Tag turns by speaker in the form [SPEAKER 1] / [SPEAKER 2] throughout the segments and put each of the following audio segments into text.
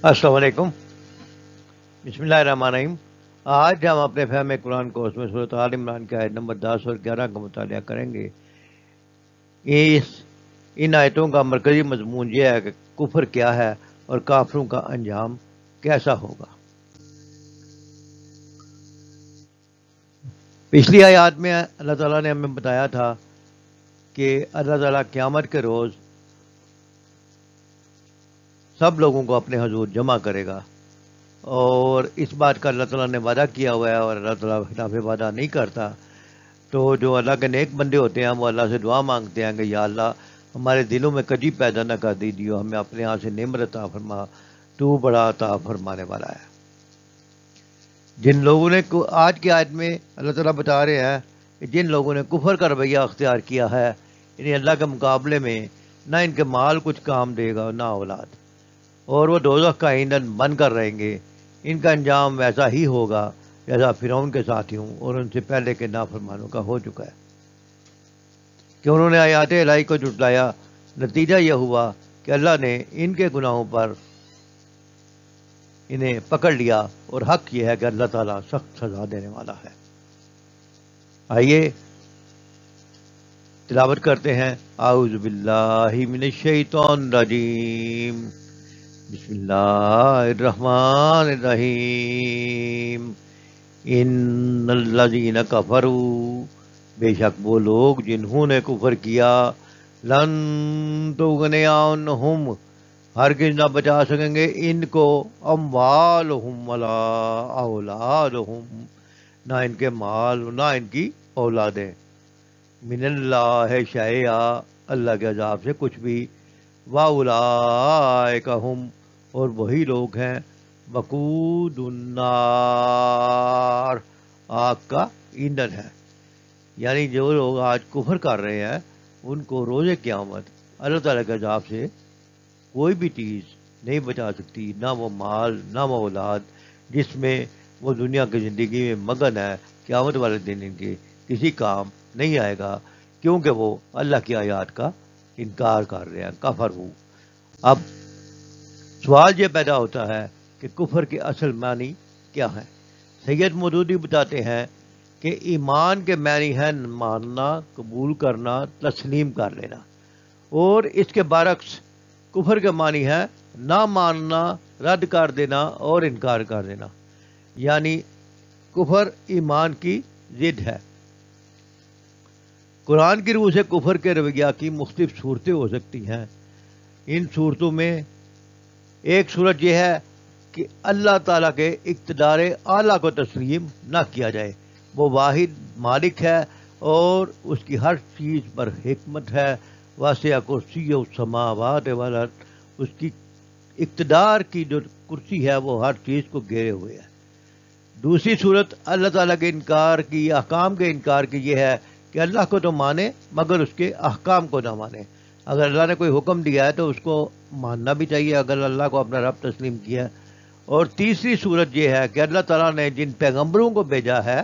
[SPEAKER 1] السلام علیکم، بسم اللہ الرحمن الرحیم۔ آج ہم اپنے فہم قرآن کورس میں سورۃ آل عمران کی آیت نمبر 10 اور 11 کا مطالعہ کریں گے۔ ان آیتوں کا مرکزی مضمون یہ ہے کہ کفر کیا ہے اور کافروں کا انجام کیسا ہوگا۔ پچھلی آیات میں اللہ تعالیٰ نے ہمیں بتایا تھا کہ اللہ تعالیٰ قیامت کے روز سب لوگوں کو اپنے حضور جمع کرے گا، اور اس بات کا اللہ تعالیٰ نے وعدہ کیا ہوا ہے، اور اللہ تعالیٰ خلاف وعدہ نہیں کرتا۔ تو جو اللہ کے نیک بندے ہوتے ہیں وہ اللہ سے دعا مانگتے ہیں کہ یا اللہ ہمارے دلوں میں کجی پیدا نہ کر دیجیے، ہمیں اپنے ہاں سے نعمت عطا فرما، تو بڑا عطا فرمانے والا ہے۔ جن لوگوں نے آج کی آیت میں اللہ تعالیٰ بتا رہے ہیں کہ جن لوگوں نے کفر کا رویہ اختیار کیا ہے، انہیں اللہ کے مقابلے میں نہ ان کے مال کچھ کام دے گا نہ اولاد، اور وہ دوزخ کا ایندھن بن کر رہیں گے۔ ان کا انجام ویسا ہی ہوگا جیسا فرعون کے ساتھیوں اور ان سے پہلے کے نافرمانوں کا ہو چکا ہے، کہ انہوں نے آیات الہی کو جھٹلایا۔ نتیجہ یہ ہوا کہ اللہ نے ان کے گناہوں پر انہیں پکڑ لیا، اور حق یہ ہے کہ اللہ تعالیٰ سخت سزا دینے والا ہے۔ آئیے تلاوت کرتے ہیں۔ اعوذ باللہ من الشیطان الرجیم، بسم اللہ الرحمن الرحیم۔ ان الذین کفروا، بے شک وہ لوگ جنہوں نے کفر کیا، لن تغنی عنہم، ہرگز نہ بچا سکیں گے ان کو، اموالہم ولا اولادہم، نہ ان کے مال نہ ان کی اولادیں، من اللہ شیئا، اللہ کے عذاب سے کچھ بھی، واولئک ہم، اور وہی لوگ ہیں، وقود النار، آگ کا ایندھن ہے۔ یعنی جو لوگ آج کفر کر رہے ہیں ان کو روز قیامت اللہ تعالیٰ کے عذاب سے کوئی بھی چیز نہیں بچا سکتی، نہ وہ مال نہ وہ اولاد، جس میں وہ دنیا کی زندگی میں مگن ہے، قیامت والے دن ان کے کسی کام نہیں آئے گا، کیونکہ وہ اللہ کی آیات کا انکار کر رہے ہیں، کفر ہو۔ اب سوال یہ پیدا ہوتا ہے کہ کفر کے اصل معنی کیا ہے؟ سید مودودی بتاتے ہیں کہ ایمان کے معنی ہے ماننا، قبول کرنا، تسلیم کر لینا، اور اس کے برعکس کفر کے معنی ہے نہ ماننا، رد کر دینا اور انکار کر دینا، یعنی کفر ایمان کی ضد ہے۔ قرآن کی روح سے کفر کے رویہ کی مختلف صورتیں ہو سکتی ہیں۔ ان صورتوں میں ایک صورت یہ ہے کہ اللہ تعالیٰ کے اقتدار اعلیٰ کو تسلیم نہ کیا جائے۔ وہ واحد مالک ہے اور اس کی ہر چیز پر حکمت ہے، واسع کرسی السماوات والارض، اس کی اقتدار کی جو کرسی ہے وہ ہر چیز کو گھیرے ہوئے ہے۔ دوسری صورت اللہ تعالیٰ کے انکار کی، احکام کے انکار کی یہ ہے کہ اللہ کو تو مانے مگر اس کے احکام کو نہ مانے۔ اگر اللہ نے کوئی حکم دیا ہے تو اس کو ماننا بھی چاہیے، اگر اللہ کو اپنا رب تسلیم کیا ہے۔ اور تیسری صورت یہ ہے کہ اللہ تعالیٰ نے جن پیغمبروں کو بھیجا ہے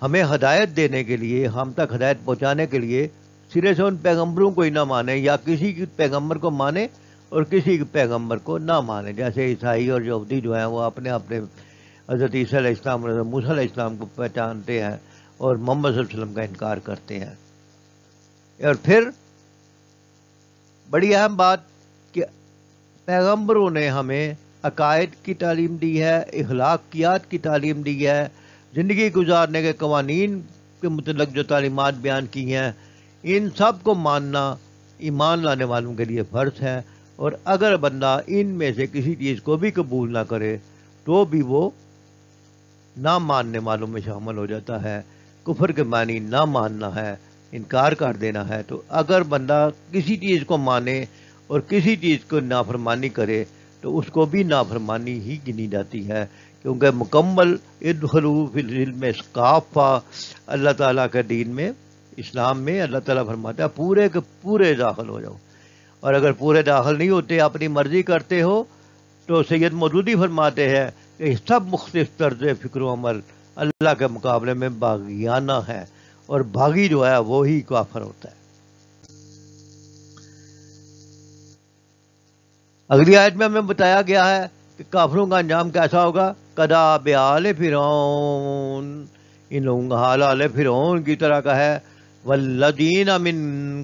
[SPEAKER 1] ہمیں ہدایت دینے کے لیے، ہم تک ہدایت پہنچانے کے لیے، سرے سے ان پیغمبروں کو ہی نہ مانے، یا کسی کی پیغمبر کو مانے اور کسی کے پیغمبر کو نہ مانے۔ جیسے عیسائی اور یہودی جو ہیں وہ اپنے حضرت عیسیٰ علیہ السلام اور حضرت موسیٰ علیہ السلام کو پہچانتے ہیں اور محمد صلی اللہ علیہ وسلم کا انکار کرتے ہیں۔ اور پھر بڑی اہم بات کہ پیغمبروں نے ہمیں عقائد کی تعلیم دی ہے، اخلاقیات کی تعلیم دی ہے، زندگی گزارنے کے قوانین کے متعلق جو تعلیمات بیان کی ہیں، ان سب کو ماننا ایمان لانے والوں کے لیے فرض ہے۔ اور اگر بندہ ان میں سے کسی چیز کو بھی قبول نہ کرے تو بھی وہ نہ ماننے والوں میں شامل ہو جاتا ہے۔ کفر کے معنی نہ ماننا ہے، انکار کر دینا ہے۔ تو اگر بندہ کسی چیز کو مانے اور کسی چیز کو نافرمانی کرے تو اس کو بھی نافرمانی ہی گنی جاتی ہے، کیونکہ مکمل ادخلوا فی السلم کافہ، اللہ تعالیٰ کے دین میں، اسلام میں اللہ تعالیٰ فرماتا ہے پورے کے پورے داخل ہو جاؤ، اور اگر پورے داخل نہیں ہوتے، اپنی مرضی کرتے ہو، تو سید مودودی فرماتے ہیں کہ سب مختلف طرز فکر و عمل اللہ کے مقابلے میں باغیانہ ہے، اور باغی جو ہے وہی کافر ہوتا ہے۔ اگلی آیت میں ہمیں بتایا گیا ہے کہ کافروں کا انجام کیسا ہوگا. کدا بیال فرعون، ان لوگوں کا حال آل فرعون کی طرح کا ہے. والذین من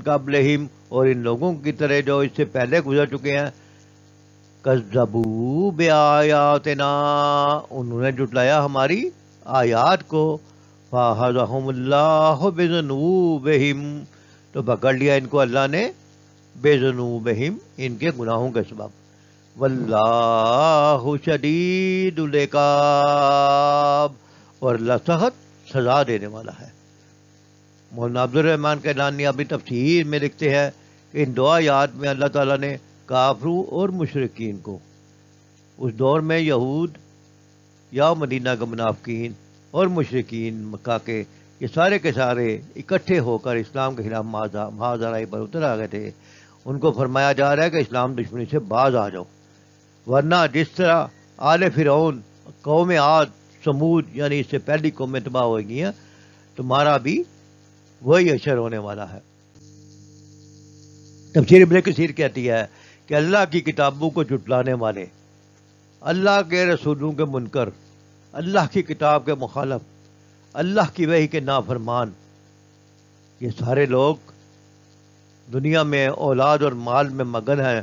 [SPEAKER 1] قبلہم، اور ان لوگوں کی طرح جو اس سے پہلے گزر چکے ہیں. کذبوا بآیاتنا، انہوں نے جھٹلایا ہماری آیات کو. فاخذہم اللہ بذنوبہم، تو پکڑ لیا ان کو اللہ نے بذنوبہم، ان کے گناہوں کے سبب. واللہ شدید العقاب، اور اللہ سخت سزا دینے والا ہے. مولانا عبدالرحمن کیلانی اپنی تفسیر میں لکھتے ہیں کہ ان دو آیات میں اللہ تعالیٰ نے کافروں اور مشرکین کو، اس دور میں یہود یا مدینہ کے منافقین اور مشرکین مکہ کے، یہ سارے کے سارے اکٹھے ہو کر اسلام کے خلاف محاذرائی پر اتر آ گئے تھے. ان کو فرمایا جا رہا ہے کہ اسلام دشمنی سے باز آ جاؤ، ورنہ جس طرح آل فرعون، قوم عاد، سمود یعنی اس سے پہلی قومیں تباہ ہو گئی ہیں، تمہارا بھی وہی اشر ہونے والا ہے. تفسیر ابن کثیر کہتی ہے کہ اللہ کی کتابوں کو جھٹلانے والے، اللہ کے رسولوں کے منکر، اللہ کی کتاب کے مخالف، اللہ کی وحی کے نافرمان، یہ سارے لوگ دنیا میں اولاد اور مال میں مگن ہیں.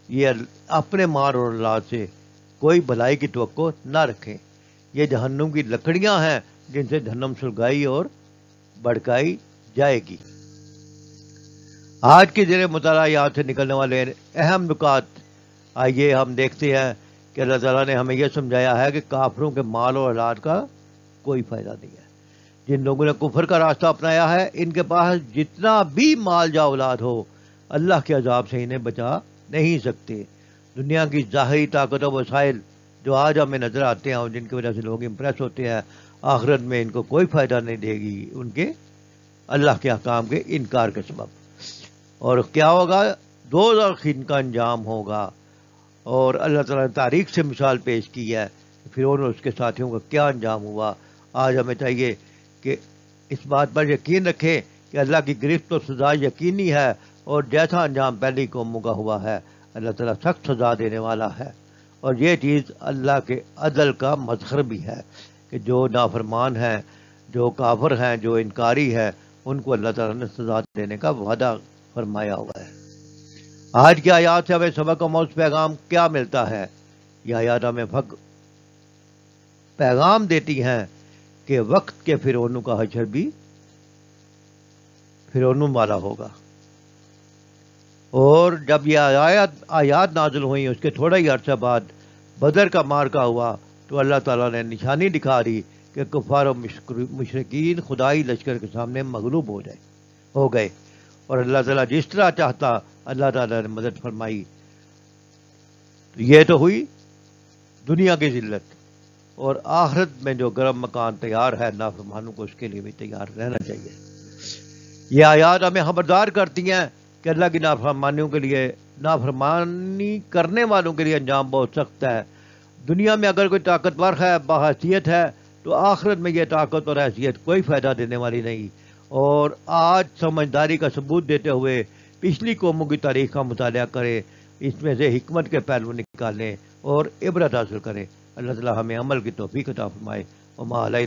[SPEAKER 1] یہ اپنے مال اور اولاد سے کوئی بھلائی کی توقع نہ رکھیں. یہ جہنم کی لکڑیاں ہیں جن سے جہنم سلگائی اور بھڑکائی جائے گی. آج کے زیر مطالعہ یہاں سے نکلنے والے اہم نکات آئیے ہم دیکھتے ہیں کہ اللہ تعالیٰ نے ہمیں یہ سمجھایا ہے کہ کافروں کے مال اور اولاد کا کوئی فائدہ نہیں ہے. جن لوگوں نے کفر کا راستہ اپنایا ہے، ان کے پاس جتنا بھی مال یا اولاد ہو، اللہ کے عذاب سے انہیں بچا نہیں سکتے. دنیا کی ظاہری طاقت و وسائل جو آج ہمیں نظر آتے ہیں اور جن کی وجہ سے لوگ امپریس ہوتے ہیں، آخرت میں ان کو کوئی فائدہ نہیں دے گی ان کے اللہ کے احکام کے انکار کے سبب. اور کیا ہوگا؟ دوزخ ان کا انجام ہوگا. اور اللہ تعالیٰ نے تاریخ سے مثال پیش کی ہے کہ فرعون اور اس کے ساتھیوں کا کیا انجام ہوا. آج ہمیں چاہیے کہ اس بات پر یقین رکھیں کہ اللہ کی گرفت و سزا یقینی ہے، اور جیسا انجام پہلی قوموں کا ہوا ہے، اللہ تعالیٰ سخت سزا دینے والا ہے. اور یہ چیز اللہ کے عدل کا مظہر بھی ہے کہ جو نافرمان ہیں، جو کافر ہیں، جو انکاری ہیں، ان کو اللہ تعالیٰ نے سزا دینے کا وعدہ فرمایا ہوا ہے. آج کی آیات سے ہمیں سبق و موضوع پیغام کیا ملتا ہے؟ یہ آیات ہمیں پیغام دیتی ہیں کہ وقت کے فرعونوں کا حشر بھی فرعونوں والا ہوگا. اور جب یہ آیات نازل ہوئیں، اس کے تھوڑا ہی عرصہ بعد بدر کا معرکہ ہوا، تو اللہ تعالیٰ نے نشانی دکھا دی کہ کفار و مشرکین خدائی لشکر کے سامنے مغلوب ہو گئے. اور اللہ تعالیٰ جس طرح چاہتا اللہ تعالیٰ نے مدد فرمائی. یہ تو ہوئی دنیا کی ذلت، اور آخرت میں جو گرم مکان تیار ہے نافرمانوں کو، اس کے لیے بھی تیار رہنا چاہیے. یہ آیات ہمیں خبردار کرتی ہیں کہ اللہ کی نافرمانیوں کے لیے، نافرمانی کرنے والوں کے لیے انجام بہت سخت ہے. دنیا میں اگر کوئی طاقتور ہے، باحیثیت ہے، تو آخرت میں یہ طاقت اور حیثیت کوئی فائدہ دینے والی نہیں. اور آج سمجھداری کا ثبوت دیتے ہوئے پچھلی قوموں کی تاریخ کا مطالعہ کریں، اس میں سے حکمت کے پہلو نکالیں اور عبرت حاصل کریں. اللہ تعالیٰ ہمیں عمل کی توفیق عطا فرمائے. وما علینا